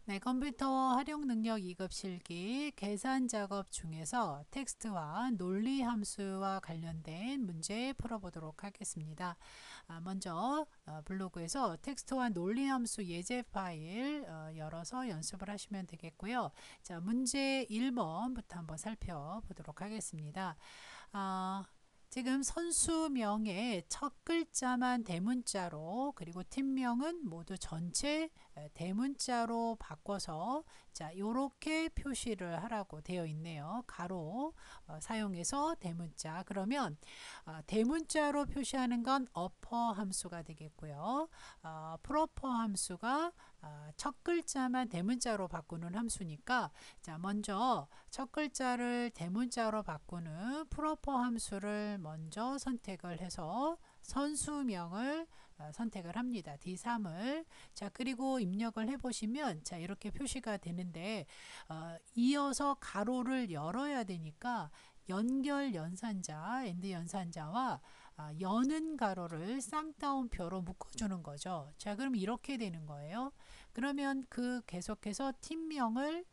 네, 컴퓨터 활용 능력 2급 실기 계산 작업 중에서 텍스트와 논리 함수와 관련된 문제 풀어보도록 하겠습니다. 먼저 블로그에서 텍스트와 논리 함수 예제 파일 열어서 연습을 하시면 되겠고요. 자, 문제 1번부터 한번 살펴보도록 하겠습니다. 지금 선수명의 첫 글자만 대문자로 그리고 팀명은 모두 전체 대문자로 바꿔서 자 요렇게 표시를 하라고 되어 있네요. 가로 사용해서 대문자. 그러면 대문자로 표시하는 건 어퍼 함수가 되겠고요. 프로퍼 함수가 첫 글자만 대문자로 바꾸는 함수니까 자 먼저 첫 글자를 대문자로 바꾸는 프로퍼 함수를 먼저 선택을 해서 선수명을 선택을 합니다. D3을. 자, 그리고 입력을 해보시면 자, 이렇게 표시가 되는데 이어서 가로를 열어야 되니까 연결 연산자, 엔드 연산자와 여는 가로를 쌍따옴표로 묶어주는 거죠. 자, 그럼 이렇게 되는 거예요. 그러면 그 계속해서 팀명을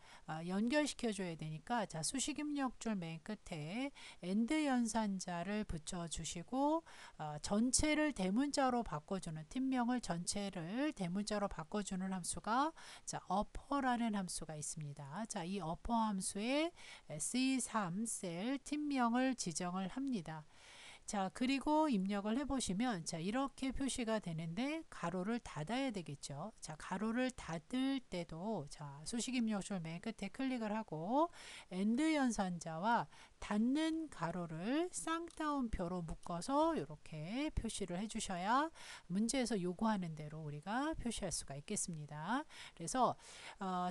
연결시켜 줘야 되니까 자, 수식 입력줄 맨 끝에 엔드 연산자를 붙여 주시고 전체를 대문자로 바꿔주는 팀명을 전체를 대문자로 바꿔주는 함수가 자, 어퍼라는 함수가 있습니다. 자, 이 어퍼 함수에 C3 셀 팀명을 지정을 합니다. 자, 그리고 입력을 해보시면 자, 이렇게 표시가 되는데 가로를 닫아야 되겠죠. 자, 가로를 닫을 때도 자, 수식 입력줄 맨 끝에 클릭을 하고 엔드 연산자와 닫는 가로를 쌍따옴표로 묶어서 이렇게 표시를 해주셔야 문제에서 요구하는 대로 우리가 표시할 수가 있겠습니다. 그래서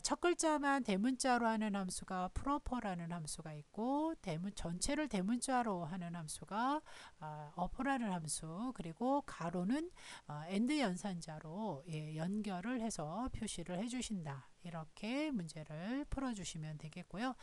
첫 글자만 대문자로 하는 함수가 프로퍼라는 함수가 있고 전체를 대문자로 하는 함수가 어퍼라는 함수, 그리고 가로는 엔드 연산자로 연결을 해서 표시를 해주신다. 이렇게 문제를 풀어주시면 되겠고요.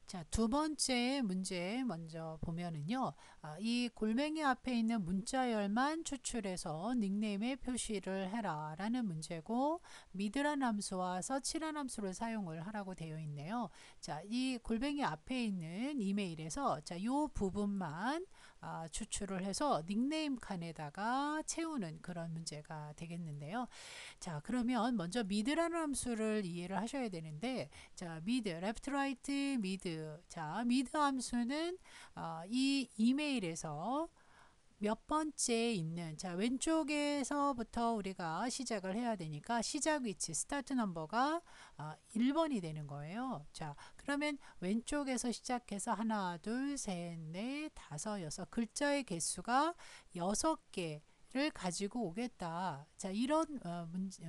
자, 두 번째 문제 먼저 보면은요. 이 골뱅이 앞에 있는 문자열만 추출해서 닉네임에 표시를 해라 라는 문제고, 미드란 함수와 서치란 함수를 사용을 하라고 되어 있네요. 자, 이 골뱅이 앞에 있는 이메일에서 자, 요 부분만 추출을 해서 닉네임 칸에다가 채우는 그런 문제가 되겠는데요. 자, 그러면 먼저 미드라는 함수를 이해를 하셔야 되는데, 자, 미드, 레프트, 라이트, 미드. 자, 미드 함수는 이 이메일에서 몇 번째 있는 자 왼쪽에서부터 우리가 시작을 해야 되니까 시작 위치 스타트 넘버가 1번이 되는 거예요. 자, 그러면 왼쪽에서 시작해서 하나 둘셋넷 다섯 여섯 글자의 개수가 6개 를 가지고 오겠다. 자, 이런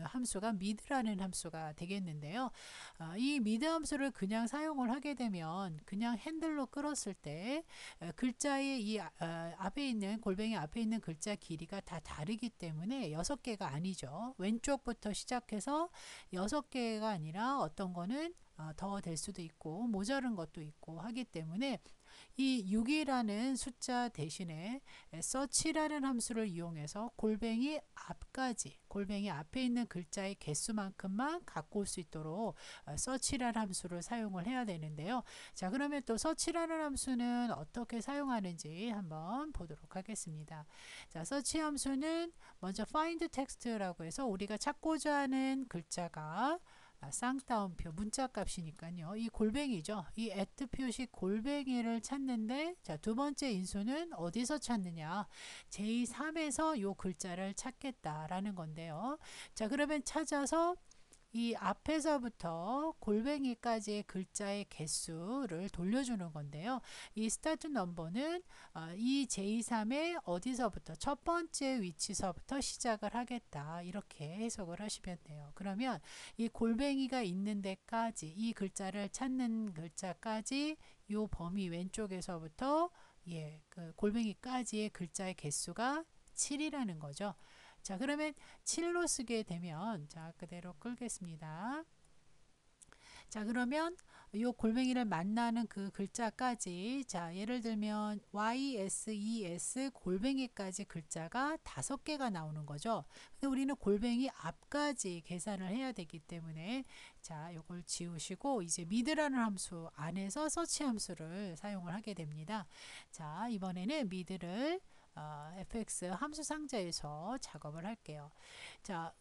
함수가 미드라는 함수가 되겠는데요. 이 미드 함수를 그냥 사용을 하게 되면 그냥 핸들로 끌었을 때 글자의 이 앞에 있는 골뱅이 앞에 있는 글자 길이가 다 다르기 때문에 6개가 아니죠. 왼쪽부터 시작해서 6개가 아니라 어떤 거는 더 될 수도 있고 모자른 것도 있고 하기 때문에 이 6이라는 숫자 대신에 search라는 함수를 이용해서 골뱅이 앞까지 골뱅이 앞에 있는 글자의 개수만큼만 갖고 올 수 있도록 search라는 함수를 사용을 해야 되는데요. 자, 그러면 또 search라는 함수는 어떻게 사용하는지 한번 보도록 하겠습니다. 자, search 함수는 먼저 find text라고 해서 우리가 찾고자 하는 글자가 쌍따옴표 문자 값이니까요. 이 골뱅이죠. 이 at 표시 골뱅이를 찾는데 자, 두 번째 인수는 어디서 찾느냐? j3에서 요 글자를 찾겠다라는 건데요. 자, 그러면 찾아서 이 앞에서부터 골뱅이까지의 글자의 개수를 돌려주는 건데요. 이 스타트 넘버는 이 j3의 어디서부터 첫 번째 위치서부터 시작을 하겠다. 이렇게 해석을 하시면 돼요. 그러면 이 골뱅이가 있는 데까지 이 글자를 찾는 글자까지 요 범위 왼쪽에서부터 그 골뱅이까지의 글자의 개수가 7이라는 거죠. 자, 그러면 7로 쓰게 되면 자, 그대로 끌겠습니다. 자, 그러면 이 골뱅이를 만나는 그 글자까지, 자, 예를 들면 YSES 골뱅이까지 글자가 5개가 나오는 거죠. 근데 우리는 골뱅이 앞까지 계산을 해야 되기 때문에, 자, 이걸 지우시고 이제 미드라는 함수 안에서 서치 함수를 사용을 하게 됩니다. 자, 이번에는 미드를 fx 함수 상자에서 작업을 할게요. 자,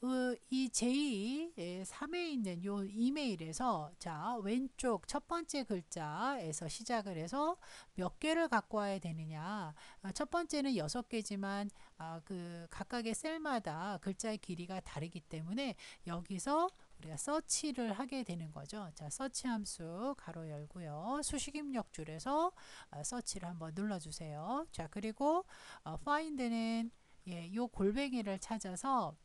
이 제3에 있는 요 이메일에서, 자, 왼쪽 첫 번째 글자에서 시작을 해서 몇 개를 갖고 와야 되느냐. 첫 번째는 6개지만 그 각각의 셀마다 글자의 길이가 다르기 때문에 여기서 우리가 서치를 하게 되는 거죠. 자, 서치 함수 가로 열고요. 수식 입력줄에서 서치를 한번 눌러주세요. 자, 그리고 find는 요 골뱅이를 찾아서,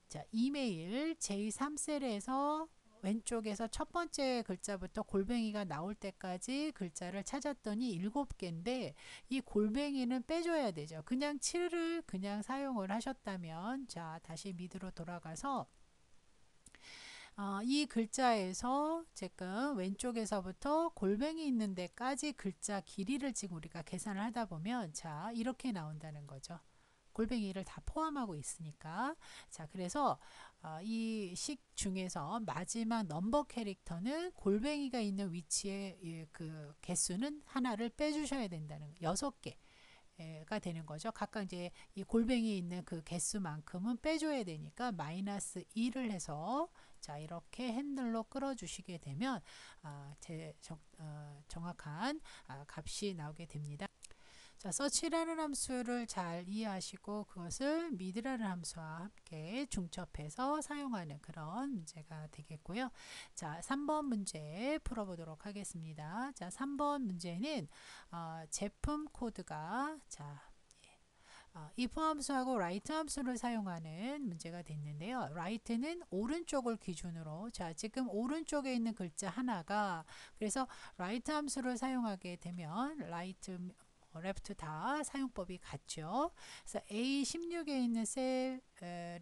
자, 이메일 제3셀에서 왼쪽에서 첫 번째 글자부터 골뱅이가 나올 때까지 글자를 찾았더니 7개인데 이 골뱅이는 빼줘야 되죠. 그냥 7을 그냥 사용을 하셨다면, 자, 다시 미드로 돌아가서 이 글자에서 지금 왼쪽에서부터 골뱅이 있는 데까지 글자 길이를 지금 우리가 계산을 하다 보면, 자, 이렇게 나온다는 거죠. 골뱅이를 다 포함하고 있으니까. 자, 그래서 이 식 중에서 마지막 넘버 캐릭터는 골뱅이가 있는 위치의 그 개수는 하나를 빼주셔야 된다는 거. 6개가 되는 거죠. 각각 이제 이 골뱅이 있는 그 개수만큼은 빼줘야 되니까 -2를 해서, 자, 이렇게 핸들로 끌어주시게 되면 정확한 값이 나오게 됩니다. 자, 서치라는 함수를 잘 이해하시고 그것을 미드라는 함수와 함께 중첩해서 사용하는 그런 문제가 되겠고요. 자, 3번 문제 풀어보도록 하겠습니다. 자, 3번 문제는 제품 코드가, 자, if 함수하고 write 함수를 사용하는 문제가 됐는데요. write는 오른쪽을 기준으로, 자, 지금 오른쪽에 있는 글자 하나가, 그래서 write 함수를 사용하게 되면 right, left 다 사용법이 같죠. 그래서 A16에 있는 셀에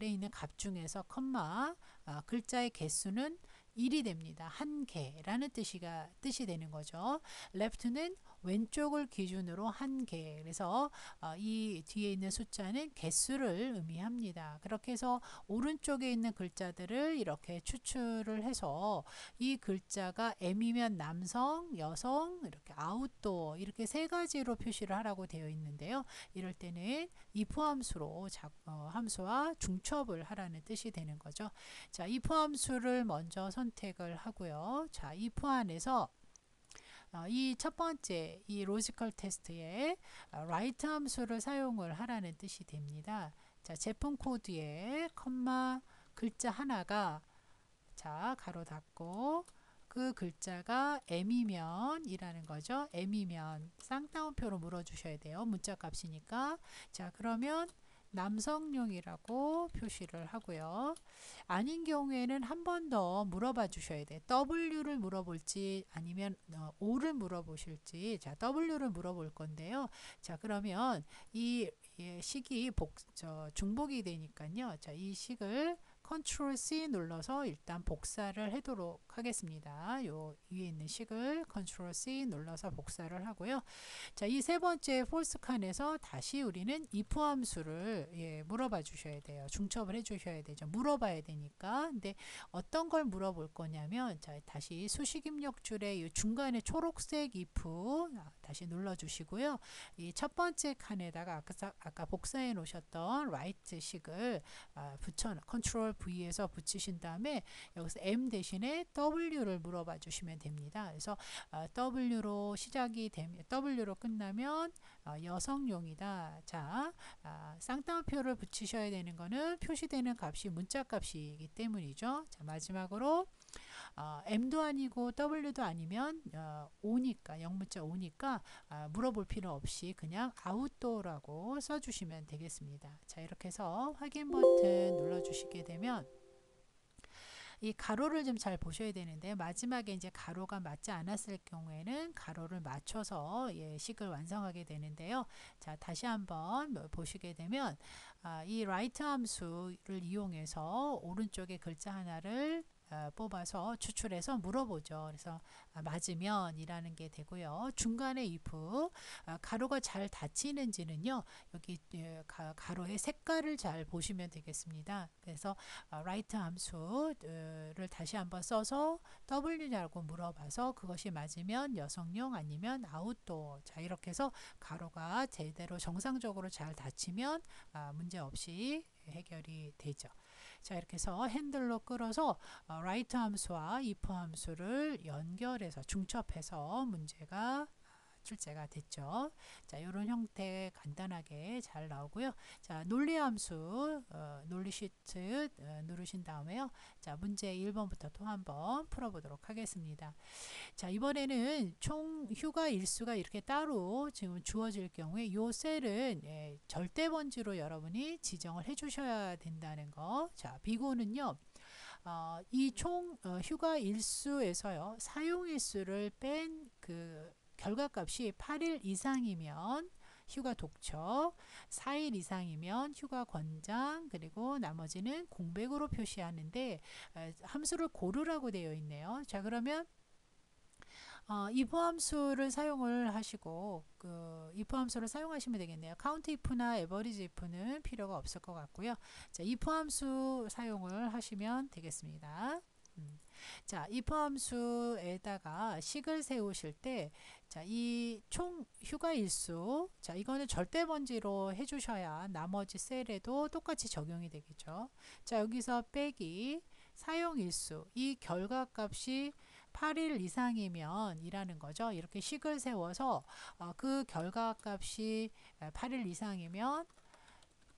있는 값 중에서 컴마 글자의 개수는 1이 됩니다. 한 개라는 뜻이 되는 거죠. left는 왼쪽을 기준으로 한 개. 그래서 이 뒤에 있는 숫자는 개수를 의미합니다. 그렇게 해서 오른쪽에 있는 글자들을 이렇게 추출을 해서 이 글자가 M이면 남성, 여성, 이렇게 아웃도어, 이렇게 3가지로 표시를 하라고 되어 있는데요. 이럴 때는 if 함수로 함수와 중첩을 하라는 뜻이 되는 거죠. 자, if 함수를 먼저 선택을 하고요. 자, if 안에서 이 첫 번째 이 로지컬 테스트에 write 함수를 사용을 하라는 뜻이 됩니다. 자, 제품 코드에 컴마 글자 하나가, 자, 가로 닫고 그 글자가 M이면 이라는 거죠. M이면 쌍따옴표로 물어주셔야 돼요. 문자 값이니까. 자, 그러면 남성용이라고 표시를 하고요. 아닌 경우에는 한 번 더 물어봐 주셔야 돼요. W를 물어볼지 아니면 O를 물어보실지. 자, W를 물어볼 건데요. 자, 그러면 이 식이 중복이 되니까요. 자, 이 식을 컨트롤 C 눌러서 일단 복사를 하도록 하겠습니다. 요 위에 있는 식을 컨트롤 C 눌러서 복사를 하고요. 자, 이 세 번째 false 칸에서 다시 우리는 if 함수를 물어봐 주셔야 돼요. 중첩을 해 주셔야 되죠. 물어봐야 되니까. 근데 어떤 걸 물어볼 거냐면, 자, 다시 수식 입력줄의 중간에 초록색 if 다시 눌러 주시고요. 이 첫 번째 칸에다가 아까 복사해 놓으셨던 write 식을 컨트롤 V에서 붙이신 다음에 여기서 M 대신에 W를 물어봐 주시면 됩니다. 그래서 W로 시작이 되면, W로 끝나면 여성용이다. 자, 쌍따옴표를 붙이셔야 되는 거는 표시되는 값이 문자 값이기 때문이죠. 자, 마지막으로 M도 아니고 W도 아니면 5니까, 영문자 5니까 물어볼 필요 없이 그냥 아웃도어라고 써주시면 되겠습니다. 자, 이렇게 해서 확인 버튼 눌러주시게 되면 이 가로를 좀 잘 보셔야 되는데, 마지막에 이제 가로가 맞지 않았을 경우에는 가로를 맞춰서 식을 완성하게 되는데요. 자, 다시 한번 보시게 되면 이 write 함수를 이용해서 오른쪽에 글자 하나를 뽑아서 추출해서 물어보죠. 그래서 맞으면 이라는 게 되고요. 중간에 if 가로가 잘 닫히는지는요. 여기 가로의 색깔을 잘 보시면 되겠습니다. 그래서 write 함수를 다시 한번 써서 W냐고 물어봐서 그것이 맞으면 여성용 아니면 아웃도어. 자, 이렇게 해서 가로가 제대로 정상적으로 잘 닫히면 문제 없이 해결이 되죠. 자, 이렇게 해서 핸들로 끌어서 write 함수와 if 함수를 연결해서 중첩해서 문제가 출제가 됐죠. 자, 이런 형태 간단하게 잘 나오고요. 자, 논리 함수 논리 시트 누르신 다음에요. 자, 문제 1번부터 또 한번 풀어보도록 하겠습니다. 자, 이번에는 총 휴가 일수가 이렇게 따로 지금 주어질 경우에 이 셀은 절대 번지로 여러분이 지정을 해 주셔야 된다는 거. 자, 비고는요. 이 총 휴가 일수에서요. 사용 일수를 뺀 그 결과값이 8일 이상이면 휴가 독촉, 4일 이상이면 휴가 권장, 그리고 나머지는 공백으로 표시하는데 함수를 고르라고 되어 있네요. 자, 그러면 if 함수를 사용을 하시고 if 함수를 사용하시면 되겠네요. count if나 average if는 필요가 없을 것 같고요. 자, if 함수 사용을 하시면 되겠습니다. 자, if 함수에다가 식을 세우실 때, 자, 이 총 휴가 일수, 자, 이거는 절대 번지로 해주셔야 나머지 셀에도 똑같이 적용이 되겠죠. 자, 여기서 빼기 사용 일수, 이 결과값이 8일 이상이면 이라는 거죠. 이렇게 식을 세워서 그 결과값이 8일 이상이면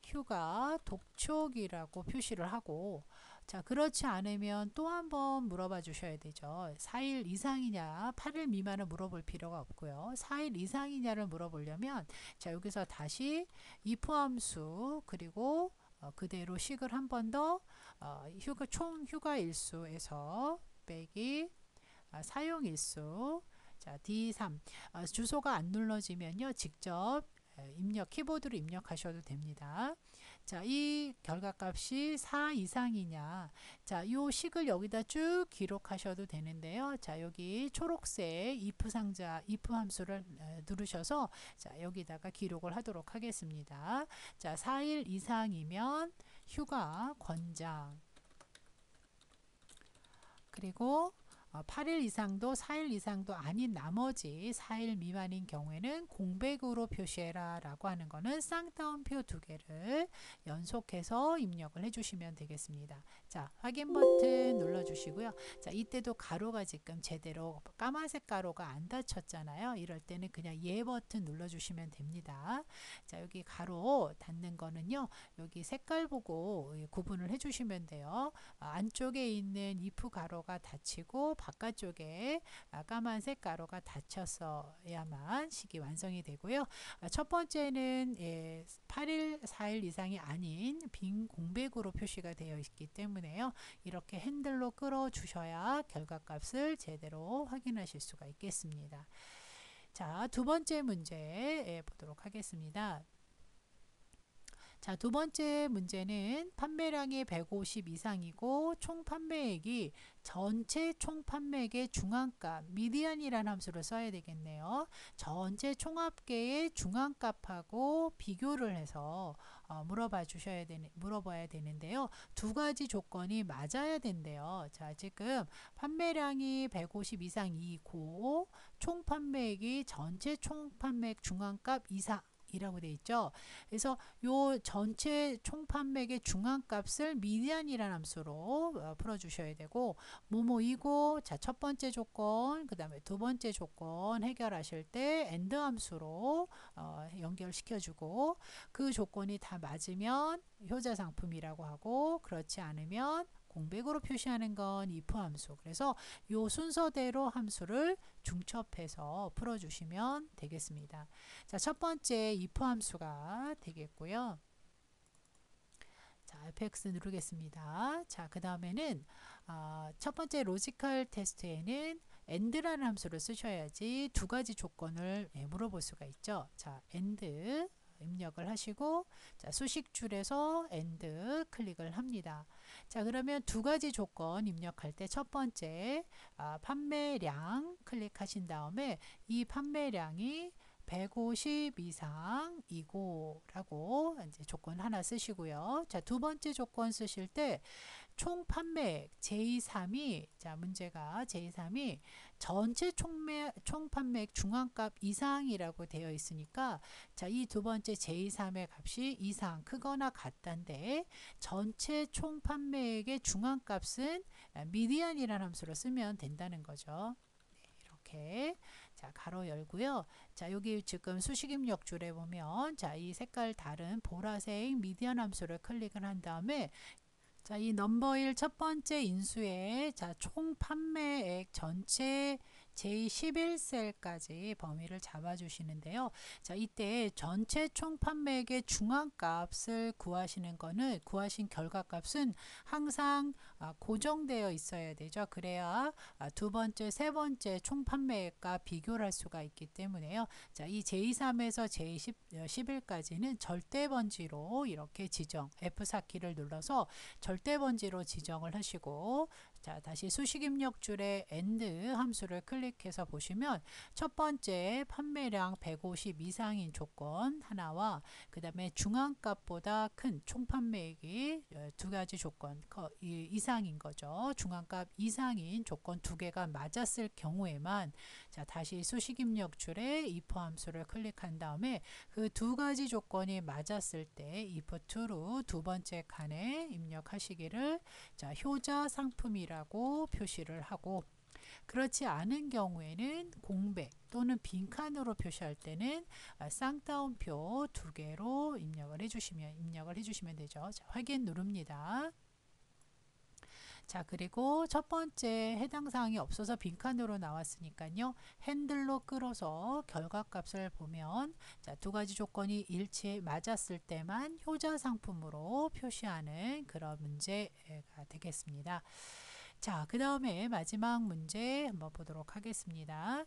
휴가 독촉이라고 표시를 하고, 자, 그렇지 않으면 또 한번 물어봐 주셔야 되죠. 4일 이상이냐 8일 미만을 물어볼 필요가 없고요. 4일 이상이냐를 물어보려면 자, 여기서 다시 if 함수 그리고 그대로 식을 한 번 더 총 휴가 일수에서 빼기 사용 일수, 자, D3 주소가 안 눌러지면요 직접 키보드로 입력하셔도 됩니다. 자, 이 결과값이 4 이상이냐, 자, 요 식을 여기다 쭉 기록하셔도 되는데요. 자, 여기 초록색 if 상자 if 함수를 누르셔서 자, 여기다가 기록을 하도록 하겠습니다. 자, 4일 이상이면 휴가 권장, 그리고 8일 이상도 4일 이상도 아닌 나머지 4일 미만인 경우에는 공백으로 표시해라 라고 하는 거는 쌍따옴표 두 개를 연속해서 입력을 해주시면 되겠습니다. 자, 확인 버튼 눌러주시고요. 자, 이때도 가로가 지금 제대로 까만색 가로가 안 닫혔잖아요. 이럴 때는 그냥 예 버튼 눌러주시면 됩니다. 자, 여기 가로 닫는 거는요. 여기 색깔 보고 구분을 해주시면 돼요. 안쪽에 있는 if 가로가 닫히고 바깥쪽에 까만색 가로가 닫혔어야만 식이 완성이 되고요. 첫 번째는 8일, 4일 이상이 아닌 빈 공백으로 표시가 되어 있기 때문에요. 이렇게 핸들로 끌어 주셔야 결과값을 제대로 확인하실 수가 있겠습니다. 자, 두 번째 문제 보도록 하겠습니다. 자, 두 번째 문제는 판매량이 150 이상이고 총 판매액이 전체 총 판매액의 중앙값 미디안이라는 함수를 써야 되겠네요. 전체 총합계의 중앙값하고 비교를 해서 물어봐야 되는데요. 두 가지 조건이 맞아야 된대요. 자, 지금 판매량이 150 이상이고 총 판매액이 전체 총 판매액 중앙값 이상 이라고 되어 있죠. 그래서 요 전체 총 판매액의 중앙값을 미디안이라는 함수로 풀어 주셔야 되고 뭐뭐이고 자, 첫 번째 조건 그다음에 두 번째 조건 해결하실 때 AND 함수로 연결시켜 주고 그 조건이 다 맞으면 효자 상품이라고 하고 그렇지 않으면 공백으로 표시하는 건 if 함수. 그래서 요 순서대로 함수를 중첩해서 풀어주시면 되겠습니다. 자, 첫 번째 if 함수가 되겠고요. 자, fx 누르겠습니다. 자, 그 다음에는 첫 번째 로지컬 테스트에는 AND라는 함수를 쓰셔야지 두 가지 조건을 물어볼 수가 있죠. 자, AND 입력을 하시고 자, 수식줄에서 AND 클릭을 합니다. 자, 그러면 두 가지 조건 입력할 때 첫 번째 판매량 클릭하신 다음에 이 판매량이 150 이상이고 라고 이제 조건 하나 쓰시고요. 자, 두 번째 조건 쓰실 때 총 판매액 J3이 자, 문제가 J3이 전체 총 판매액 중앙값 이상이라고 되어 있으니까 자, 이 두 번째 J3의 값이 이상 크거나 같단데 전체 총 판매액의 중앙값은 미디안이라는 함수로 쓰면 된다는 거죠. 네, 이렇게 자, 가로 열고요. 자, 여기 지금 수식 입력 줄에 보면 자, 이 색깔 다른 보라색 미디안 함수를 클릭을 한 다음에 자, 이 넘버 1 첫 번째 인수에 자, 총 판매액 전체 J11셀까지 범위를 잡아 주시는데요. 자, 이때 전체 총 판매액의 중앙값을 구하시는 거는 구하신 결과값은 항상 고정되어 있어야 되죠. 그래야 두 번째, 세 번째 총 판매액과 비교를 할 수가 있기 때문에요. 자, 이 J3에서 J11까지는 절대 번지로 이렇게 지정 F4키를 눌러서 절대 번지로 지정을 하시고 자, 다시 수식 입력 줄에 AND 함수를 클릭해서 보시면 첫 번째 판매량 150 이상인 조건 하나와 그 다음에 중앙값보다 큰 총 판매액이 두 가지 조건 이상인 거죠. 중앙값 이상인 조건 두 개가 맞았을 경우에만 자, 다시 수식 입력 줄에 if 함수를 클릭한 다음에 그 두 가지 조건이 맞았을 때 if true 두 번째 칸에 입력하시기를 자, 효자 상품이라고 표시를 하고 그렇지 않은 경우에는 공백 또는 빈칸으로 표시할 때는 쌍따옴표 두 개로 입력을 해주시면 되죠. 자, 확인 누릅니다. 자, 그리고 첫 번째 해당 사항이 없어서 빈칸으로 나왔으니까요. 핸들로 끌어서 결과값을 보면 자, 두 가지 조건이 일치해 맞았을 때만 효자 상품으로 표시하는 그런 문제가 되겠습니다. 자, 그 다음에 마지막 문제 한번 보도록 하겠습니다.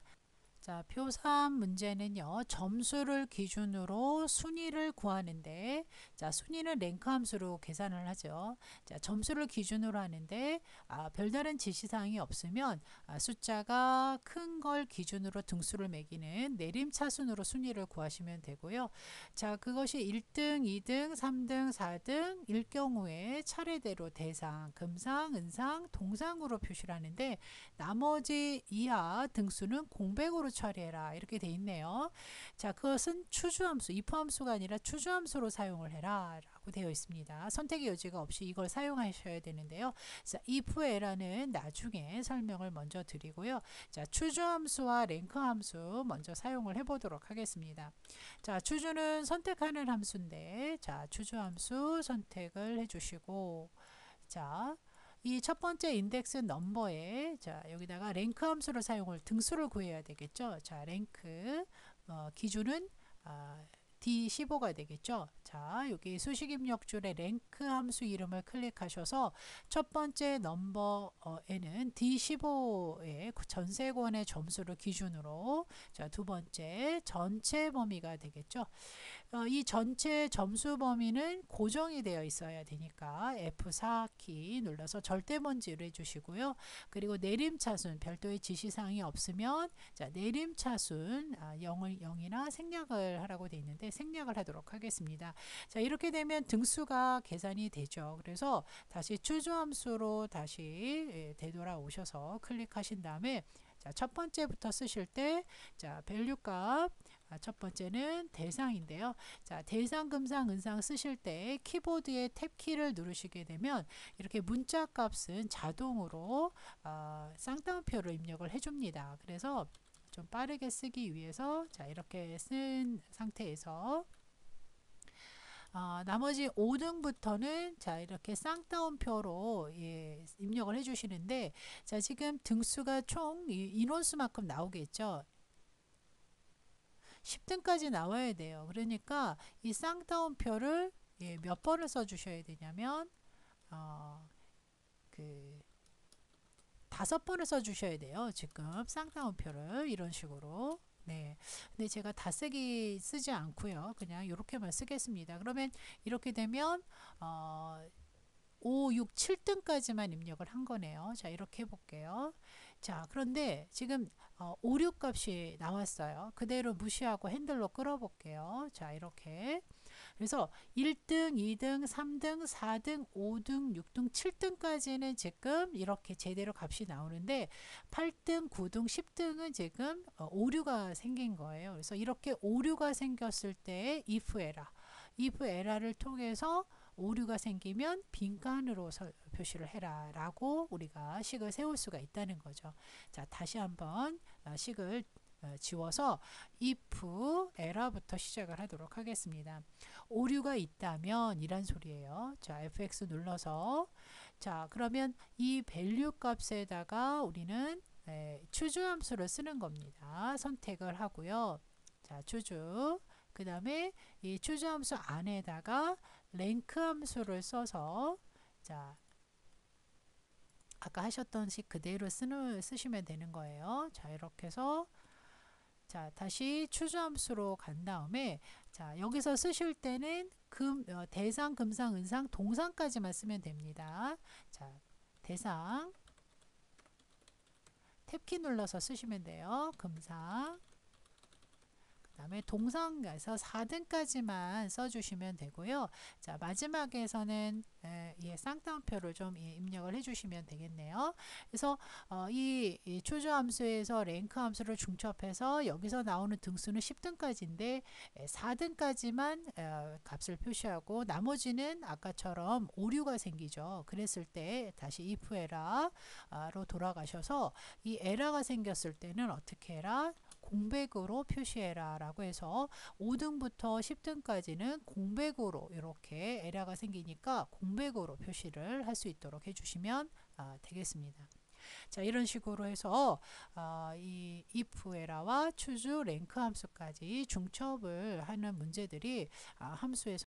자, 표 3 문제는요. 점수를 기준으로 순위를 구하는데 자, 순위는 랭크 함수로 계산을 하죠. 자, 점수를 기준으로 하는데 별다른 지시사항이 없으면 숫자가 큰 걸 기준으로 등수를 매기는 내림차순으로 순위를 구하시면 되고요. 자, 그것이 1등, 2등, 3등, 4등 일 경우에 차례대로 대상, 금상, 은상, 동상으로 표시를 하는데 나머지 이하 등수는 공백으로 처리해라 이렇게 돼 있네요. 자, 그것은 추주함수, if 함수가 아니라 추주함수로 사용을 해라 라고 되어 있습니다. 선택의 여지가 없이 이걸 사용하셔야 되는데요. 자, if에라는 나중에 설명을 먼저 드리고요. 자, 추주함수와 랭크함수 먼저 사용을 해보도록 하겠습니다. 자, 추주는 선택하는 함수인데 자, 추주함수 선택을 해주시고 자, 이 첫 번째 인덱스 넘버에 자, 여기다가 랭크 함수를 사용을 등수를 구해야 되겠죠. 자, 랭크 기준은 D15가 되겠죠. 자, 여기 수식 입력 줄에 랭크 함수 이름을 클릭하셔서 첫 번째 넘버에는 D15의 전세권의 점수를 기준으로 자, 두 번째 전체 범위가 되겠죠. 이 전체 점수 범위는 고정이 되어 있어야 되니까 F4키 눌러서 절대 번지를 해주시고요. 그리고 내림차순 별도의 지시사항이 없으면 자, 내림차순 0이나 생략을 하라고 되어 있는데 생략을 하도록 하겠습니다. 자, 이렇게 되면 등수가 계산이 되죠. 그래서 다시 추주함수로 다시 되돌아오셔서 클릭하신 다음에 자, 첫 번째부터 쓰실 때 자, 밸류 값 첫 번째는 대상인데요. 자, 대상, 금상, 은상 쓰실 때 키보드의 탭키를 누르시게 되면 이렇게 문자 값은 자동으로 쌍따옴표를 입력을 해줍니다. 그래서 좀 빠르게 쓰기 위해서 자, 이렇게 쓴 상태에서 나머지 5등부터는 자, 이렇게 쌍따옴표로 입력을 해주시는데 자, 지금 등수가 총 인원수만큼 나오겠죠. 10등까지 나와야 돼요. 그러니까 이 쌍따옴표를 몇 번을 써주셔야 되냐면 그 5번을 써주셔야 돼요. 지금 쌍따옴표를 이런 식으로 네. 근데 제가 다 쓰지 않고요. 그냥 이렇게만 쓰겠습니다. 그러면 이렇게 되면 5, 6, 7등까지만 입력을 한 거네요. 자, 이렇게 해볼게요. 자, 그런데 지금 5, 6 값이 나왔어요. 그대로 무시하고 핸들로 끌어볼게요. 자, 이렇게. 그래서 1등, 2등, 3등, 4등, 5등, 6등, 7등까지는 지금 이렇게 제대로 값이 나오는데 8등, 9등, 10등은 지금 오류가 생긴 거예요. 그래서 이렇게 오류가 생겼을 때 if error를 통해서 오류가 생기면 빈칸으로 표시를 해라 라고 우리가 식을 세울 수가 있다는 거죠. 자, 다시 한번 식을 지워서 if error부터 시작을 하도록 하겠습니다. 오류가 있다면 이란 소리예요. 자, fx 눌러서 자, 그러면 이 value 값에다가 우리는 추주 함수를 쓰는 겁니다. 선택을 하고요. 자, 추주. 그 다음에 이 추주 함수 안에다가 랭크 함수를 써서 자, 아까 하셨던 식 그대로 쓰시면 되는 거예요. 자, 이렇게 해서 자, 다시 추주 함수로 간 다음에 자, 여기서 쓰실 때는 대상, 금상, 은상, 동상까지만 쓰면 됩니다. 자, 대상 탭키 눌러서 쓰시면 돼요. 금상 그 다음에 동상에서 4등까지만 써주시면 되고요. 자, 마지막에서는 쌍따옴표를 좀 입력을 해주시면 되겠네요. 그래서 이 추주 함수에서 랭크 함수를 중첩해서 여기서 나오는 등수는 10등까지인데 4등까지만 값을 표시하고 나머지는 아까처럼 오류가 생기죠. 그랬을 때 다시 if error로 돌아가셔서 이 에러가 생겼을 때는 어떻게 해라? 공백으로 표시해라 라고 해서 5등부터 10등까지는 공백으로 이렇게 에러가 생기니까 공백으로 표시를 할 수 있도록 해주시면 되겠습니다. 자, 이런 식으로 해서 이 if error와 추주 랭크 함수까지 중첩을 하는 문제들이 함수에서